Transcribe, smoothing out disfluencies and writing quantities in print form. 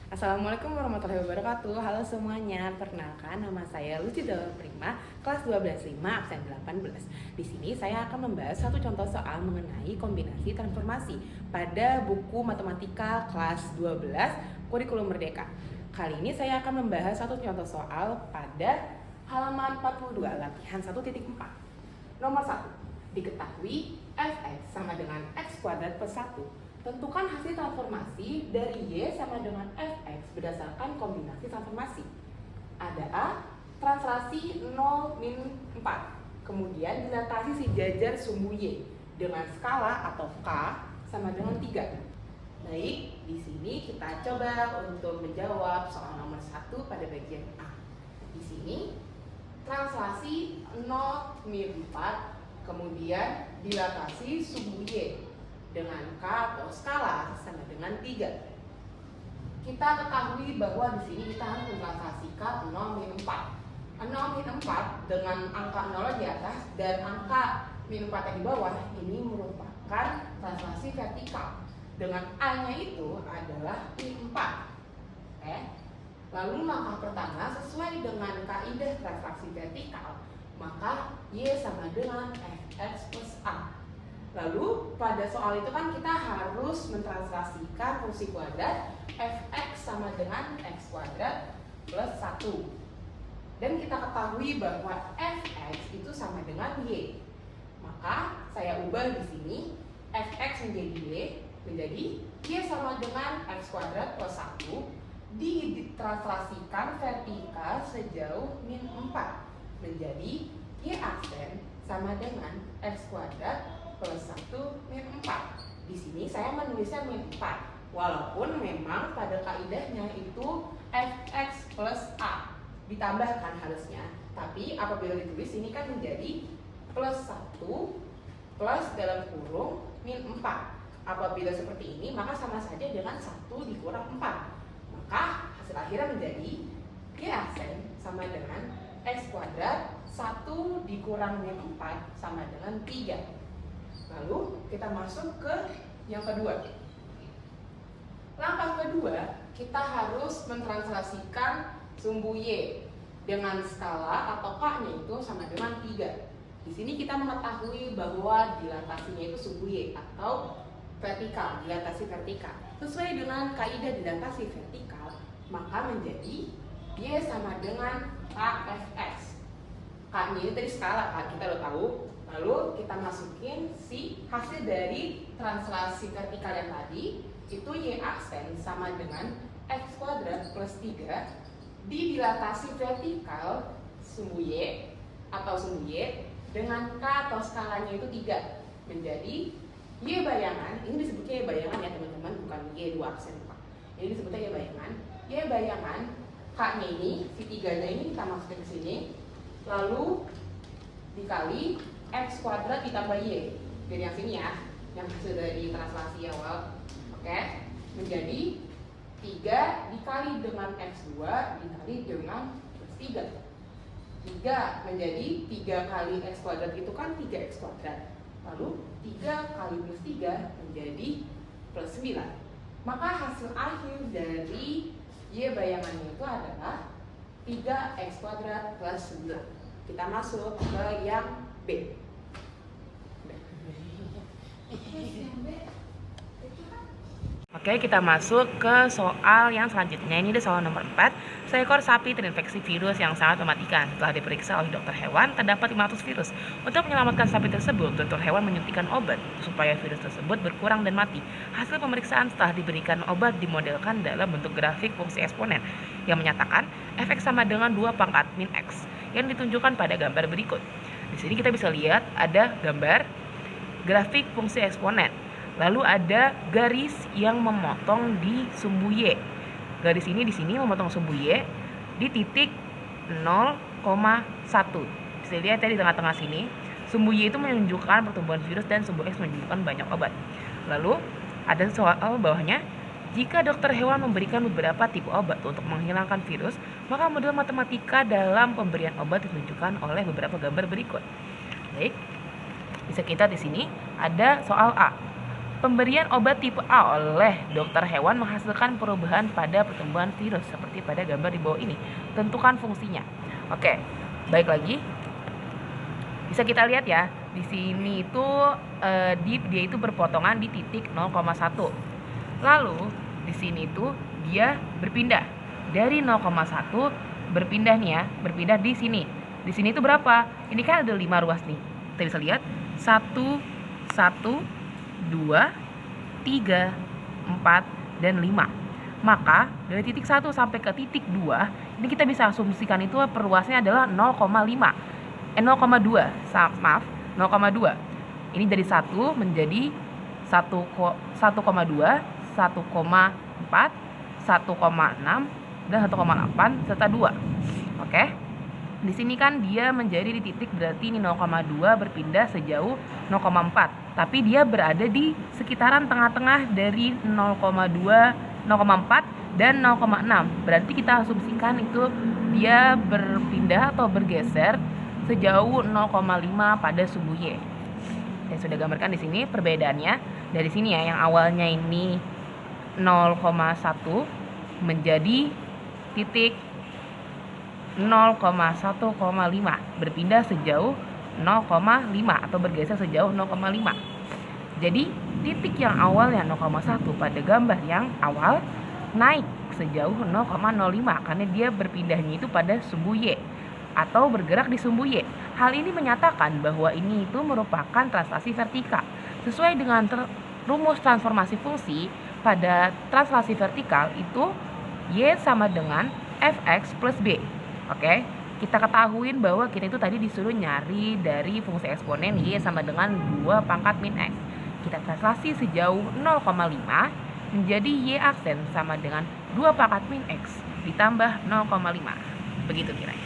Assalamualaikum warahmatullahi wabarakatuh. Halo semuanya, perkenalkan nama saya Lucy Dawa Prima, kelas 12.5 absen 18. Di sini saya akan membahas satu contoh soal mengenai kombinasi transformasi pada buku matematika kelas 12 kurikulum merdeka. Kali ini saya akan membahas satu contoh soal pada halaman 42 latihan 1.4. Nomor 1. Diketahui fx sama dengan x kuadrat plus 1. Tentukan hasil transformasi dari Y sama dengan Fx berdasarkan kombinasi transformasi. Ada A, translasi 0 min 4. Kemudian dilatasi si jajar sumbu Y dengan skala atau K sama dengan 3. Baik, di sini kita coba untuk menjawab soal nomor 1 pada bagian A. Di sini translasi 0 min 4, kemudian dilatasi sumbu Y dengan K atau skala sama dengan 3. Kita ketahui bahwa di sini kita harus mentranslasikan 0 min 4. 0 min 4 dengan angka 0 di atas dan angka min 4 di bawah ini merupakan translasi vertikal. Dengan A-nya itu adalah min 4. Lalu langkah pertama, sesuai dengan kaidah translasi vertikal, maka Y sama dengan Fx plus A. Lalu pada soal itu kan kita harus mentranslasikan fungsi kuadrat fx sama dengan x kuadrat plus 1. Dan kita ketahui bahwa fx itu sama dengan y. Maka saya ubah di sini fx menjadi y, menjadi y sama dengan x kuadrat plus 1 ditranslasikan vertikal sejauh min 4 menjadi y aksen sama dengan x kuadrat plus 1 min 4. Di sini saya menulisnya min 4. Walaupun memang pada kaidahnya itu fx plus a ditambahkan harusnya. Tapi apabila ditulis ini kan menjadi plus 1 plus dalam kurung min 4. Apabila seperti ini maka sama saja dengan 1 dikurang 4. Maka hasil akhirnya menjadi y aksen sama dengan x kuadrat 1 dikurang min 4 sama dengan 3. Lalu kita masuk ke yang kedua. Langkah kedua, kita harus mentranslasikan sumbu Y dengan skala atau K-nya itu sama dengan 3. Di sini kita mengetahui bahwa dilatasinya itu sumbu Y atau vertikal, dilatasi vertikal. Sesuai dengan kaidah dilatasi vertikal, maka menjadi Y sama dengan KFX. K-nya itu tadi skala, kan kita udah tahu. Lalu kita masukin si hasil dari translasi vertikal yang tadi, itu Y aksen sama dengan X kuadrat plus 3 dilatasi vertikal sumbu Y atau sumbu Y dengan K atau skalanya itu 3 menjadi Y bayangan. Ini disebutnya Y bayangan ya teman-teman, bukan Y 2 aksen Pak. Ini disebutnya Y bayangan. Y bayangan K-nya ini, si 3-nya ini kita masukin ke sini. Lalu dikali X kuadrat ditambah Y. Jadi yang sini ya, yang hasil dari translasi awal. Oke, menjadi 3 dikali dengan X2 dikali dengan plus 3. 3 menjadi 3 kali X kuadrat itu kan 3X kuadrat. Lalu 3 kali plus 3 menjadi plus 9. Maka hasil akhir dari Y bayangannya itu adalah 3X kuadrat plus 9. Kita masuk ke yang B. Oke, kita masuk ke soal yang selanjutnya. Ini ada soal nomor 4. Seekor sapi terinfeksi virus yang sangat mematikan. Setelah diperiksa oleh dokter hewan, terdapat 500 virus. Untuk menyelamatkan sapi tersebut, dokter hewan menyuntikkan obat supaya virus tersebut berkurang dan mati. Hasil pemeriksaan setelah diberikan obat dimodelkan dalam bentuk grafik fungsi eksponen yang menyatakan fx sama dengan 2 pangkat min x yang ditunjukkan pada gambar berikut. Di sini kita bisa lihat ada gambar grafik fungsi eksponen. Lalu ada garis yang memotong di sumbu Y. Garis ini di sini memotong sumbu Y di titik 0,1. Bisa lihat ya di tengah-tengah sini. Sumbu Y itu menunjukkan pertumbuhan virus dan sumbu X menunjukkan banyak obat. Lalu ada soal bawahnya. Jika dokter hewan memberikan beberapa tipe obat untuk menghilangkan virus, maka model matematika dalam pemberian obat ditunjukkan oleh beberapa gambar berikut. Baik, bisa kita di sini ada soal A. Pemberian obat tipe A oleh dokter hewan menghasilkan perubahan pada pertumbuhan virus seperti pada gambar di bawah ini. Tentukan fungsinya. Oke, baik lagi. Bisa kita lihat ya, di sini itu dia itu berpotongan di titik 0,1. Lalu di sini itu dia berpindah dari 0,1 berpindah nih ya, berpindah di sini. Di sini itu berapa? Ini kan ada 5 ruas nih. Kita bisa lihat 1, 2, 3, 4, dan 5. Maka dari titik 1 sampai ke titik 2, ini kita bisa asumsikan itu perluasnya adalah 0,5. 0,2. Maaf, 0,2. Ini dari 1 menjadi 1,2, 1,4, 1,6, dan 1,8 serta 2. Oke. Di sini kan dia menjadi di titik, berarti ini 0,2 berpindah sejauh 0,4. Tapi dia berada di sekitaran tengah-tengah dari 0,2, 0,4 dan 0,6. Berarti kita asumsikan itu dia berpindah atau bergeser sejauh 0,5 pada sumbu Y. Saya sudah gambarkan di sini perbedaannya. Dari sini ya, yang awalnya ini 0,1 menjadi titik 0,1,5 berpindah sejauh 0,5 atau bergeser sejauh 0,5. Jadi titik yang awalnya 0,1 pada gambar yang awal naik sejauh 0,05 karena dia berpindahnya itu pada sumbu Y atau bergerak di sumbu Y. Hal ini menyatakan bahwa ini itu merupakan translasi vertikal. Sesuai dengan rumus transformasi fungsi pada translasi vertikal itu Y sama dengan Fx plus B. Oke, kita ketahuin bahwa kita itu tadi disuruh nyari dari fungsi eksponen Y sama dengan 2 pangkat min X. Kita translasi sejauh 0,5 menjadi Y aksen sama dengan 2 pangkat min X ditambah 0,5. Begitu kira-kira.